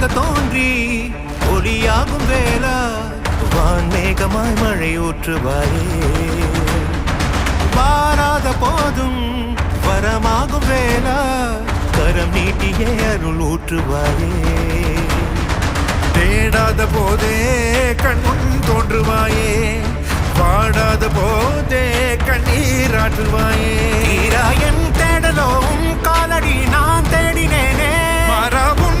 ஒளியாக தோன்றி ஒளியாகும் வேளா வான்மேகமாய் மழை ஊற்றுவாயே வாராத போதும் வரமாகும் வேளா கரம் நீட்டியே அருள் ஊற்றுவாயே தேடாத போதே கண்முன் தோன்றுவாயே வாடாத போதே கண்ணீராற்றுவாயே என் தேடலோ உன் காலடி நான் தேடினேனே மாறாவும்